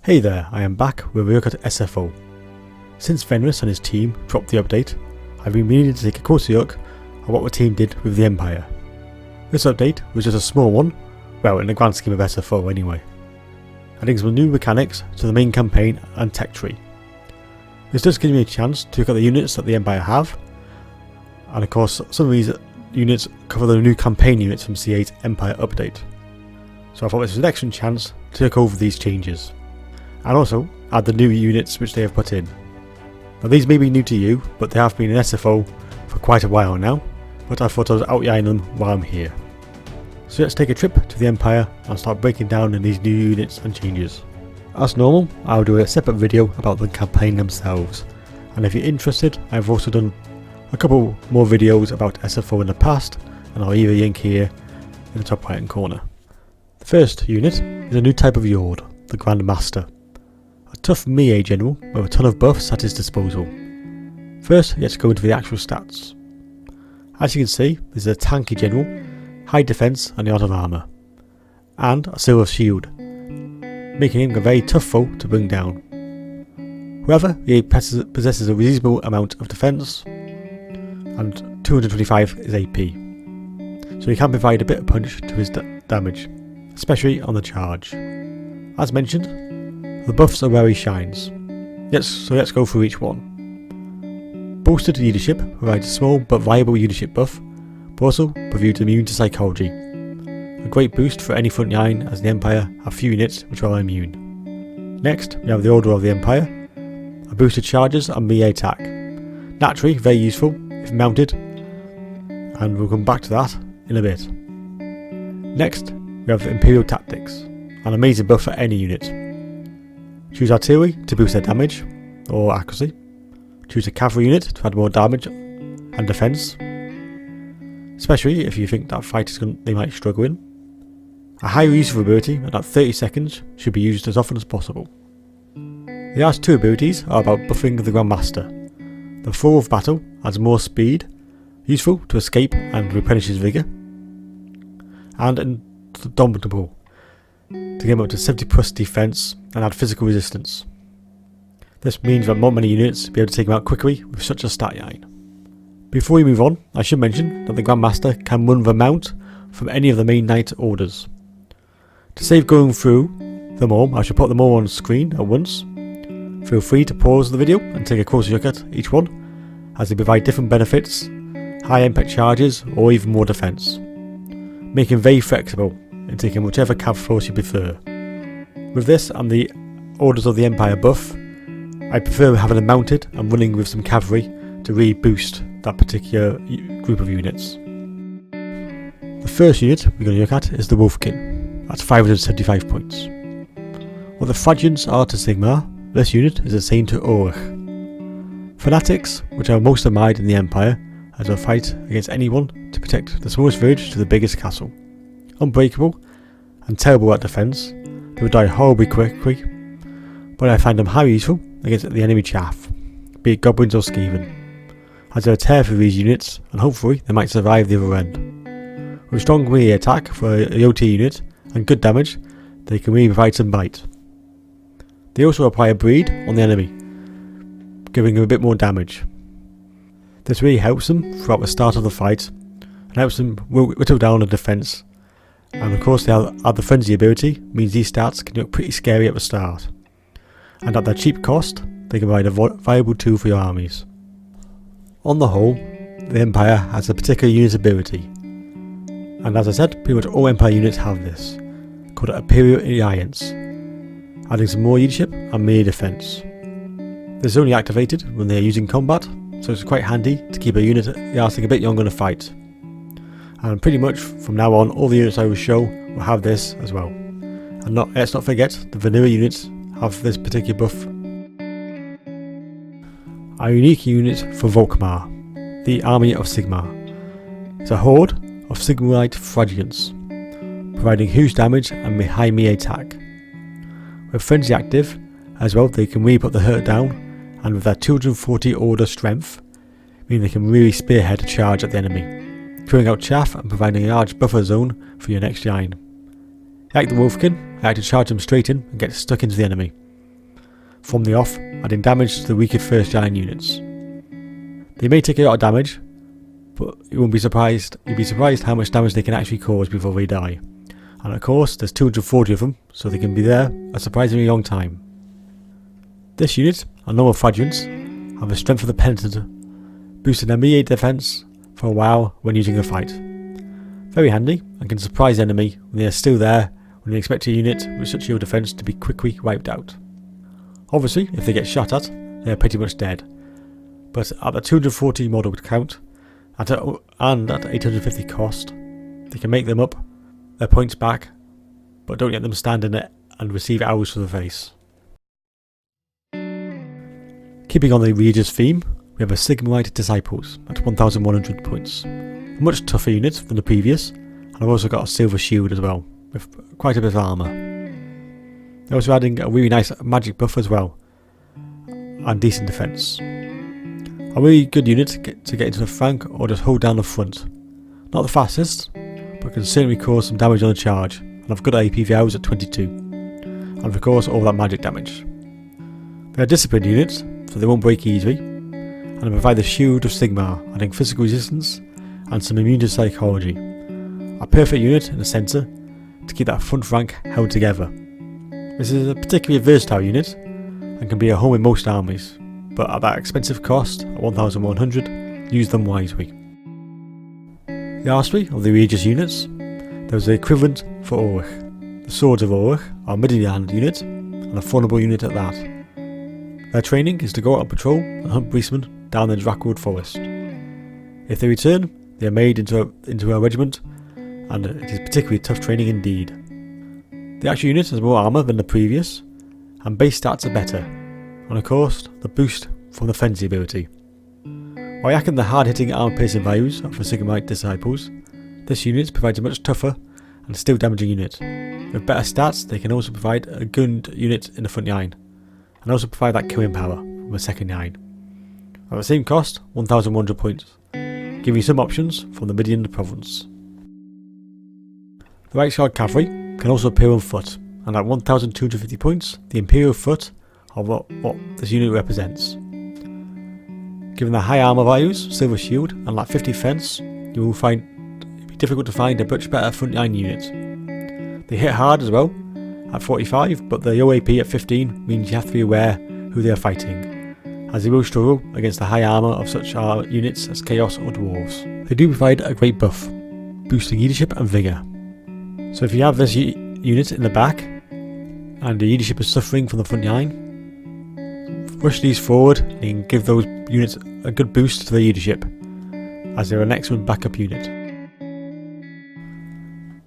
Hey there, I am back with a look at SFO. Since Fenris and his team dropped the update, I've been meaning to take a closer look at what the team did with the Empire. This update was just a small one, well in the grand scheme of SFO anyway, adding some new mechanics to the main campaign and tech tree. This does give me a chance to look at the units that the Empire have, and of course some of these units cover the new campaign units from C8's Empire update. So I thought this was an excellent chance to look over these changes, and also add the new units which they have put in. Now these may be new to you, but they have been in SFO for quite a while now, but I thought I was outlining them while I'm here. So let's take a trip to the Empire and start breaking down in these new units and changes. As normal, I'll do a separate video about the campaign themselves, and if you're interested, I've also done a couple more videos about SFO in the past, and I'll leave a link here in the top right hand corner. The first unit is a new type of Yord, the Grand Master. A tough melee general with a ton of buffs at his disposal. First, let's go into the actual stats. As you can see, this is a tanky general, high defense and a lot of armour, and a silver shield, making him a very tough foe to bring down. However, he possesses a reasonable amount of defense, and 225 is AP, so he can provide a bit of punch to his damage, especially on the charge. As mentioned, the buffs are where he shines. So let's go through each one. Boosted leadership provides a small but viable leadership buff, but also provides immune to psychology. A great boost for any front line, as the Empire have few units which are immune. Next, we have the Order of the Empire, a boosted charges and melee attack. Naturally very useful if mounted, and we'll come back to that in a bit. Next, we have the Imperial Tactics, an amazing buff for any unit. Choose artillery to boost their damage or accuracy. Choose a cavalry unit to add more damage and defense, especially if you think that fight they might struggle in. A high useful ability and at 30 seconds should be used as often as possible. The last two abilities are about buffing the Grand Master. The Flow of Battle adds more speed, useful to escape and replenish his vigour, and Indomitable to get up to 70 plus defense and add physical resistance. This means that not many units will be able to take him out quickly with such a stat line. Before we move on, I should mention that the Grand Master can run the mount from any of the main knight orders. To save going through them all, I should put them all on screen at once. Feel free to pause the video and take a closer look at each one, as they provide different benefits, high impact charges or even more defense, making very flexible in taking whichever cav force you prefer. With this and the Orders of the Empire buff, I prefer having them mounted and running with some cavalry to really boost that particular group of units. The first unit we're going to look at is the Wolfkin, at 575 points. What the Phrygians are to Sigmar, this unit is the same to Ulrich. Fanatics, which are most admired in the Empire, as they'll fight against anyone to protect the smallest village to the biggest castle. Unbreakable and terrible at defense, they will die horribly quickly, but I find them highly useful against the enemy chaff, be it goblins or Skaven, as they're a terror for these units and hopefully they might survive the other end. With strong melee attack for a OT unit and good damage, they can really provide some bite. They also apply a bleed on the enemy, giving them a bit more damage. This really helps them throughout the start of the fight and helps them whittle down the defense. And of course they add the frenzy ability, means these stats can look pretty scary at the start, and at their cheap cost they can provide a viable tool for your armies. On the whole, the Empire has a particular unit ability, and as I said, pretty much all Empire units have this, called Imperial Alliance, adding some more leadership and melee defense. This is only activated when they are using combat, so it's quite handy to keep a unit lasting a bit longer in a fight. And pretty much from now on, all the units I will show will have this as well. And let's not forget, the vanilla units have this particular buff. Our unique unit for Volkmar, the Army of Sigmar. It's a horde of Sigmarite Phrygians, providing huge damage and high melee attack. With Frenzy active, as well, they can really put the hurt down, and with their 240 order strength, meaning they can really spearhead a charge at the enemy, clearing out chaff and providing a large buffer zone for your next line. Like the Wolfkin, I like to charge them straight in and get stuck into the enemy, from the off, adding damage to the weaker first line units. They may take a lot of damage, but you'd be surprised how much damage they can actually cause before they die. And of course, there's 240 of them, so they can be there a surprisingly long time. This unit, and normal fragments, have the strength of the penitent, boosting their melee defense for a while when using a fight. Very handy, and can surprise the enemy when they are still there when they expect a unit with such shield defense to be quickly wiped out. Obviously, if they get shot at, they are pretty much dead, but at the 240 model count, and at 850 cost, they can make them up their points back, but don't let them stand in it and receive arrows to the face. Keeping on the Regis theme, we have a Sigmarite Disciples at 1100 points. A much tougher unit than the previous, and I've also got a silver shield as well, with quite a bit of armour. They're also adding a really nice magic buff as well, and decent defence. A really good unit to get into the flank or just hold down the front. Not the fastest, but can certainly cause some damage on the charge, and have good AP values at 22, and of course all that magic damage. They are disciplined units, so they won't break easily, and they provide the Shield of Sigmar, adding physical resistance and some immune to psychology. A perfect unit in the centre to keep that front rank held together. This is a particularly versatile unit and can be a home in most armies, but at that expensive cost, at 1100, use them wisely. The arsenal of the Regis units, there is the equivalent for Ulrich. The Swords of Ulrich are a middle-hand unit, and a vulnerable unit at that. Their training is to go out on patrol and hunt beastmen down the Ddraig forest. If they return, they are made into a regiment, and it is particularly tough training indeed. The actual unit has more armour than the previous, and base stats are better, and of course the boost from the frenzy ability. While yakking the hard-hitting armor-piercing values of the Sigmarite Disciples, this unit provides a much tougher and still damaging unit. With better stats, they can also provide a good unit in the front line, and also provide that killing power from the second line. At the same cost, 1100 points, giving you some options from the Midian province. The Reichsguard Cavalry can also appear on foot, and at 1250 points, the Imperial Foot are what this unit represents. Given the high armour values, silver shield, and that 50 defense, you will find it be difficult to find a much better frontline unit. They hit hard as well, at 45, but the OAP at 15 means you have to be aware who they are fighting, as they will struggle against the high armour of such units as Chaos or Dwarves. They do provide a great buff, boosting leadership and vigour. So if you have this unit in the back, and the leadership is suffering from the front line, rush these forward and give those units a good boost to their leadership, as they're an excellent backup unit.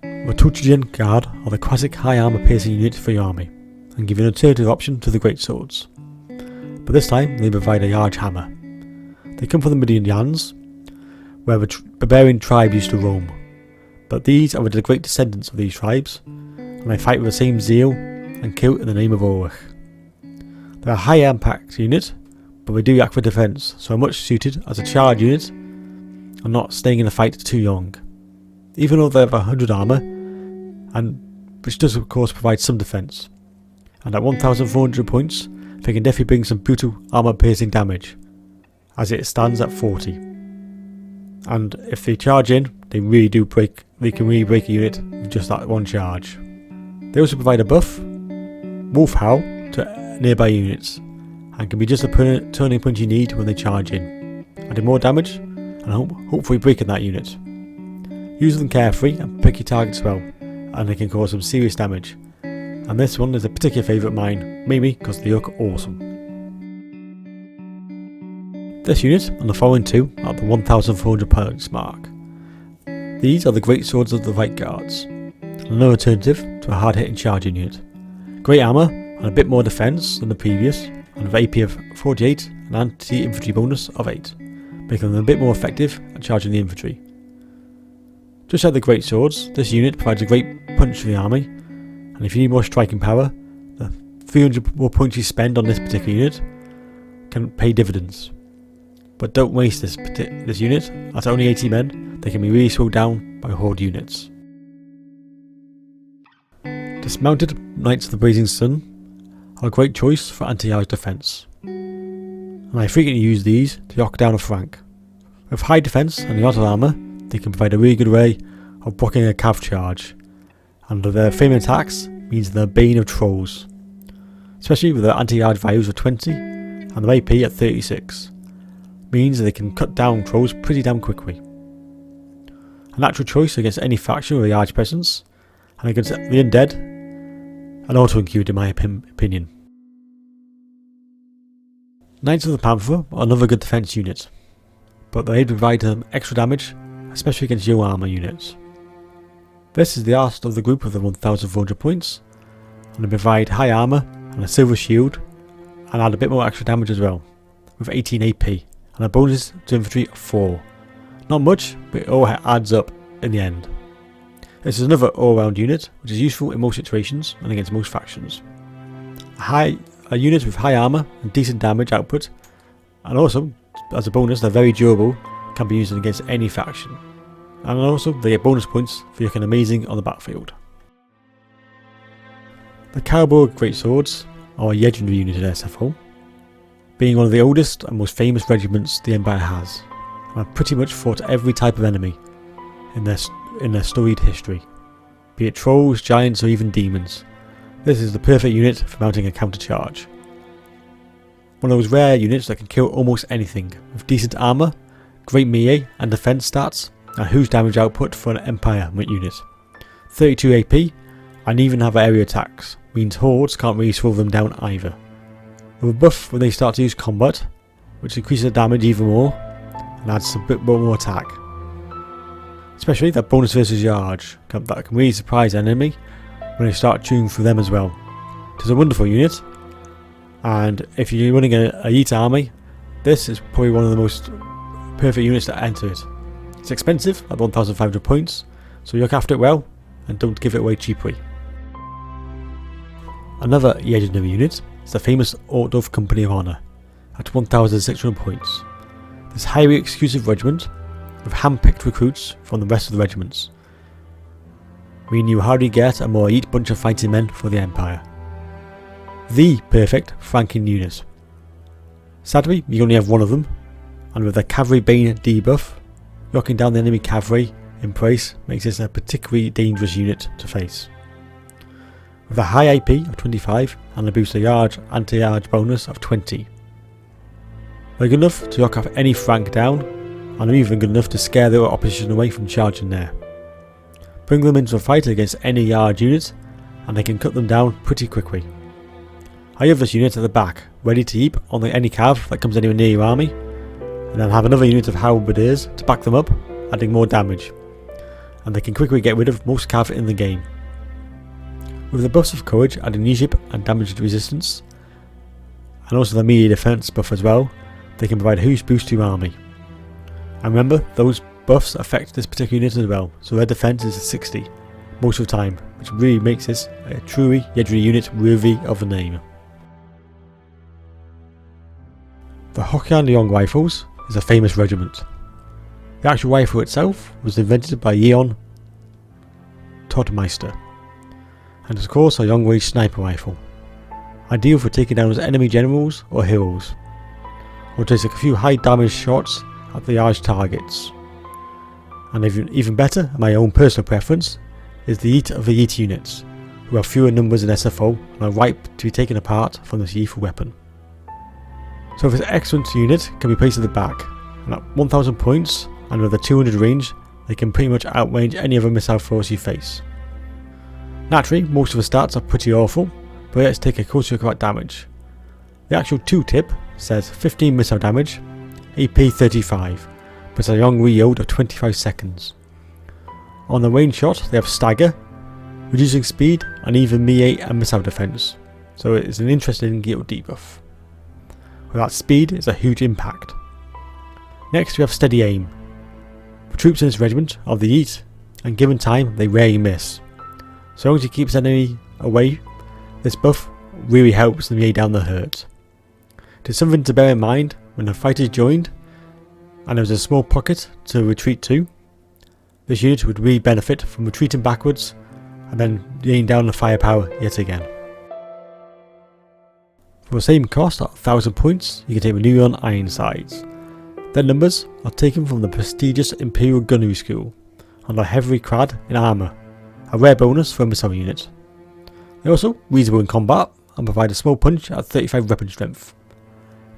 The Tuchian Guard are the classic high armour piercing unit for your army, and give you an alternative option to the great swords. But this time they provide a large hammer. They come from the Midian lands, where the barbarian tribe used to roam, but these are the great descendants of these tribes, and they fight with the same zeal and kill in the name of Ulrich. They're a high impact unit, but they do act for defence, so are much suited as a charge unit and not staying in the fight too long. Even though they have 100 armour, and which does of course provide some defence. And at 1400 points, they can definitely bring some brutal armour piercing damage, as it stands at 40. And if they charge in, they can really break a unit with just that one charge. They also provide a buff, Wolf Howl, to nearby units, and can be just a turning point you need when they charge in, adding more damage and hopefully breaking that unit. Use them carefully and pick your targets well, and they can cause some serious damage, and this one is a particular favourite of mine, mainly because they look awesome. This unit and the following two are at the 1400 points mark. These are the great swords of the Right Guards, another alternative to a hard hitting charging unit. Great armour and a bit more defence than the previous, and with AP of 48 and anti-infantry bonus of 8, making them a bit more effective at charging the infantry. Just like the great swords, this unit provides a great punch for the army, and if you need more striking power, the 300 more points you spend on this particular unit can pay dividends. But don't waste this unit, at only 80 men, they can be really slowed down by horde units. Dismounted Knights of the Blazing Sun are a great choice for anti-arch defence, and I frequently use these to knock down a flank. With high defence and a lot of armour, they can provide a really good way of blocking a cav charge, and their flaming attacks means they're the bane of trolls, especially with their anti-arch values of 20 and their AP at 36, means they can cut down trolls pretty damn quickly. A natural choice against any faction with a large presence, and against the undead, and also included in my opinion. Knights of the Panther are another good defence unit, but they provide them extra damage, especially against low armour units. This is the last of the group of the 1400 points, and they provide high armour and a silver shield, and add a bit more extra damage as well, with 18 AP, and a bonus to infantry of 4. Not much, but it all adds up in the end. This is another all-round unit, which is useful in most situations and against most factions. A unit with high armour and decent damage output, and also, as a bonus, they're very durable, can be used against any faction. And also, they get bonus points for looking amazing on the battlefield. The Cavalry Greatswords are a legendary unit in SFO, being one of the oldest and most famous regiments the Empire has, and have pretty much fought every type of enemy in their storied history, be it trolls, giants or even demons. This is the perfect unit for mounting a counter charge. One of those rare units that can kill almost anything, with decent armour, great melee and defence stats, and huge damage output for an Empire unit. 32 AP, and even have area attacks, means hordes can't really slow them down either. With a buff when they start to use combat, which increases the damage even more, and adds a bit more attack. Especially that bonus versus charge, that can really surprise an enemy when they start tuning through them as well. It is a wonderful unit, and if you're running an elite army, this is probably one of the most perfect units to enter it. It's expensive at 1500 points, so look after it well and don't give it away cheaply. Another legendary unit is the famous Ortdorf Company of Honour at 1600 points. This highly exclusive regiment with hand-picked recruits from the rest of the regiments, meaning you hardly get a more elite bunch of fighting men for the Empire. The perfect flanking unit. Sadly, you only have one of them, and with the Cavalry Bane debuff, locking down the enemy cavalry in place makes this a particularly dangerous unit to face. With a high AP of 25 and a boost large anti-arch bonus of 20. They're good enough to lock off any flank down, and are even good enough to scare the opposition away from charging there. Bring them into a fight against any large unit, and they can cut them down pretty quickly. I have this unit at the back, ready to heap on any cav that comes anywhere near your army, and then have another unit of halberdiers to back them up, adding more damage, and they can quickly get rid of most cav in the game. With the buffs of courage adding leadership and damage resistance, and also the melee defense buff as well, they can provide a huge boost to your army. And remember, those buffs affect this particular unit as well, so their defense is 60 most of the time, which really makes this a truly legendary unit worthy of the name. The Hokkien Leon Rifles is a famous regiment. The actual rifle itself was invented by Leon Todmeister, and is of course a long-range sniper rifle, ideal for taking down enemy generals or heroes, or to take a few high damage shots at the large targets. And even better, my own personal preference, is the elite of elite units, who have fewer numbers in SFO and are ripe to be taken apart from this lethal weapon. So this excellent unit can be placed at the back, and at 1000 points and with a 200 range, they can pretty much outrange any other missile force you face. Naturally, most of the stats are pretty awful, but let's take a closer look at damage. The actual tooltip says 15 missile damage, AP 35, but a long reload of 25 seconds. On the range shot, they have stagger, reducing speed and even melee and missile defense, so it is an interesting little debuff. Without speed, it's a huge impact. Next we have steady aim. The troops in this regiment are the elite, and given time they rarely miss. So long as you keep the enemy away, this buff really helps them lay down the hurt. It is something to bear in mind when the fight is joined and there is a small pocket to retreat to. This unit would really benefit from retreating backwards and then laying down the firepower yet again. For the same cost at 1000 points, you can take the newdawn Ironsides. Their numbers are taken from the prestigious Imperial Gunnery School and are heavily clad in armour, a rare bonus for a missile unit. They are also reasonable in combat and provide a small punch at 35 weapon strength.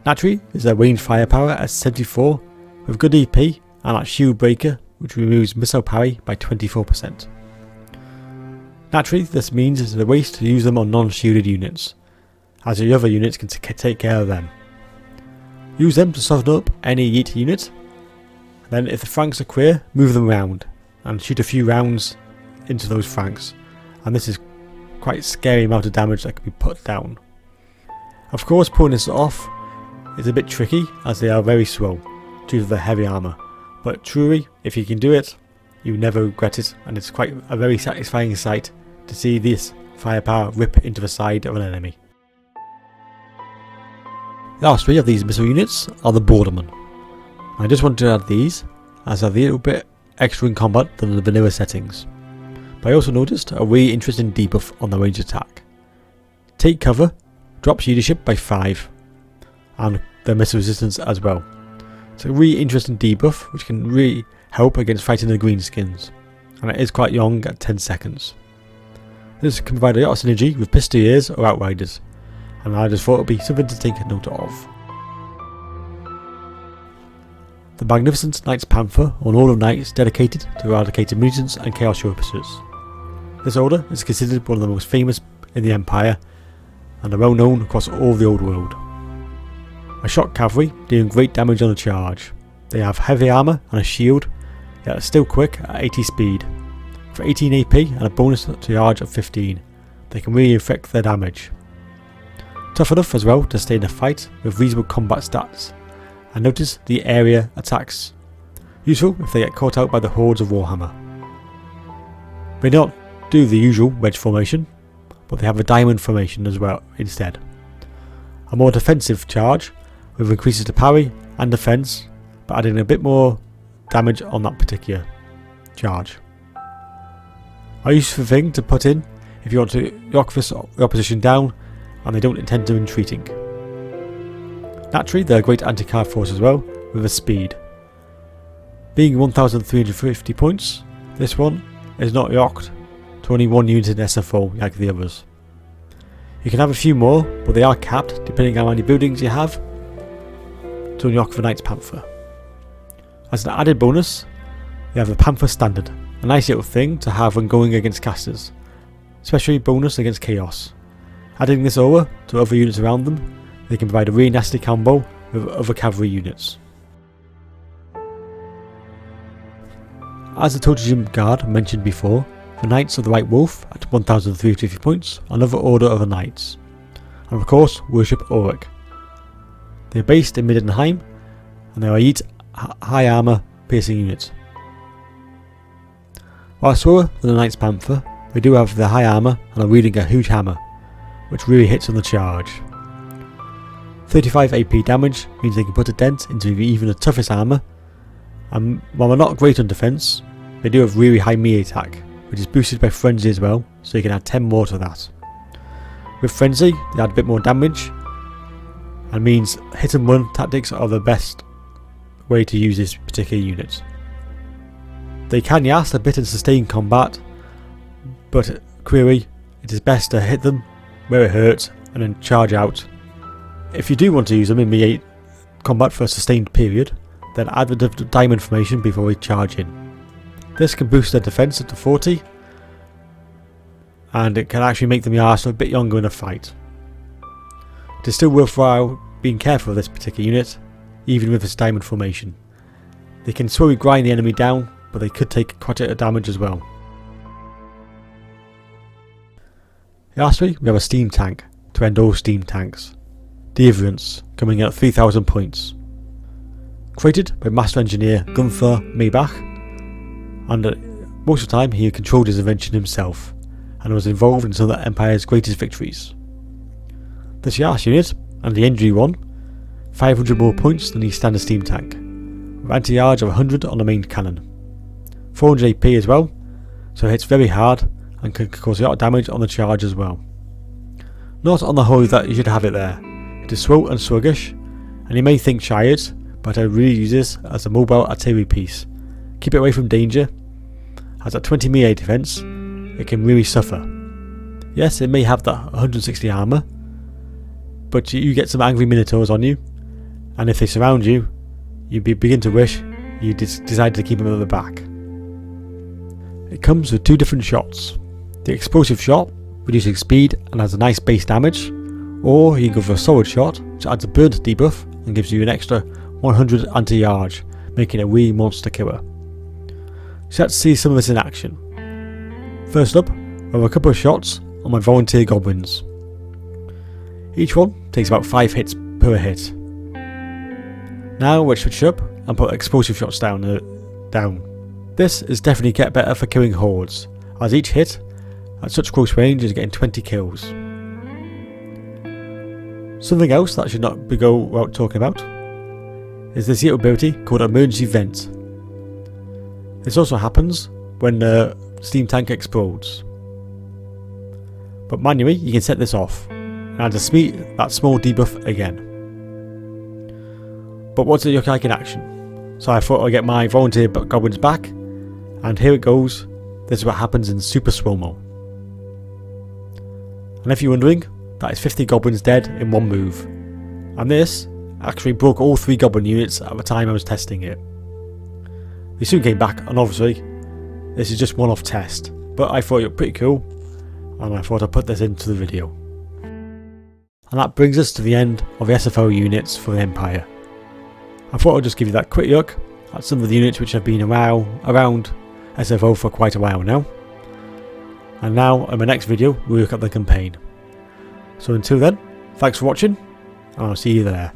Naturally, is their range firepower at 74 with good EP and at shield breaker, which removes missile parry by 24%. Naturally, this means it's a waste to use them on non-shielded units, as the other units can take care of them. Use them to soften up any yeet unit, then if the flanks are clear, move them around and shoot a few rounds into those flanks, and this is quite a scary amount of damage that can be put down. Of course, pulling this off is a bit tricky as they are very slow due to the heavy armour, but truly, if you can do it, you never regret it, and it's quite a very satisfying sight to see this firepower rip into the side of an enemy. The last three of these missile units are the Bordermen. I just wanted to add these as they're a little bit extra in combat than the vanilla settings. But I also noticed a really interesting debuff on the range attack. Take cover drops leadership by 5 and their missile resistance as well. It's a really interesting debuff which can really help against fighting the greenskins, and it is quite young at 10 seconds. This can provide a lot of synergy with Pistoliers or Outriders, and I just thought it would be something to take note of. The Magnificent Knights Panther are an order of knights dedicated to eradicating mutants and chaos officers. This order is considered one of the most famous in the Empire and are well known across all the old world. A shock cavalry dealing great damage on a charge. They have heavy armour and a shield, yet are still quick at 80 speed. For 18 AP and a bonus to charge of 15, they can really affect their damage. Tough enough as well to stay in a fight with reasonable combat stats, and notice the area attacks. Useful if they get caught out by the hordes of Warhammer. They do not do the usual wedge formation, but they have a diamond formation as well instead. A more defensive charge with increases to parry and defense, but adding a bit more damage on that particular charge. A useful thing to put in if you want to knock the opposition down and they don't intend to retreating. Naturally, they're a great anti-car force as well, with a speed. Being 1350 points, this one is not locked to only one unit in SFO like the others. You can have a few more, but they are capped depending on how many buildings you have to unlock the Knights Panther. As an added bonus, they have the Panther Standard, a nice little thing to have when going against casters, especially bonus against chaos. Adding this over to other units around them, they can provide a really nasty combo with other cavalry units. As the Totem Guard mentioned before, the Knights of the White Wolf at 1350 points, another order of the Knights, and of course worship Ulrich. They are based in Middenheim and they are elite high armour piercing units. While slower than the Knights Panther, they do have the high armour and are wielding a huge hammer, which really hits on the charge. 35 AP damage means they can put a dent into even the toughest armour, and while they're not great on defence, they do have really high melee attack, which is boosted by Frenzy as well, so you can add 10 more to that. With Frenzy, they add a bit more damage, and means hit and run tactics are the best way to use this particular unit. They can yast a bit in sustained combat, but query, it is best to hit them where it hurts and then charge out. If you do want to use them in melee combat for a sustained period, then add the diamond formation before we charge in. This can boost their defense up to 40, and it can actually make them last a bit longer in a fight. It is still worthwhile being careful of this particular unit, even with this diamond formation. They can slowly grind the enemy down, but they could take quite a bit of damage as well. Lastly, we have a steam tank to end all steam tanks. Deliverance, coming in at 3000 points. Created by Master Engineer Gunther Maybach, and most of the time he controlled his invention himself, and was involved in some of the Empire's greatest victories. This last unit, and the injury one, 500 more points than the standard steam tank, with anti-charge of 100 on the main cannon. 400 AP as well, so it hits very hard and can cause a lot of damage on the charge as well. Not on the whole that you should have it there, It is slow and sluggish, and you may think chariots, but I really use this as a mobile artillery piece. Keep it away from danger, as at 20 melee defense, it can really suffer. Yes, it may have that 160 armor, but you get some angry minotaurs on you, and if they surround you, you begin to wish you decided to keep them at the back. It comes with 2 different shots. The explosive shot, reducing speed and has a nice base damage, or you can go for a solid shot, which adds a burnt debuff and gives you an extra 100 anti-charge, making it a wee monster killer. So let's see some of this in action. First up, I have a couple of shots on my volunteer goblins. Each one takes about 5 hits per hit. Now let's switch up and put explosive shots down. This is definitely get better for killing hordes, as each hit at such close range is getting 20 kills. Something else that should not go without talking about is this little ability called Emergency Vent. This also happens when the steam tank explodes. But manually you can set this off and add that small debuff again. But what's it look like in action? So I thought I'd get my volunteer goblins back, and here it goes. This is what happens in super slow-mo. And if you're wondering, that is 50 goblins dead in one move. And this actually broke all 3 goblin units at the time I was testing it. They soon came back, and obviously this is just one-off test, but I thought it looked pretty cool, and I thought I'd put this into the video. And that brings us to the end of the SFO units for the Empire. I thought I'd just give you that quick look at some of the units which have been around SFO for quite a while now. And now in my next video we'll look at the campaign. So until then, thanks for watching, and I'll see you there.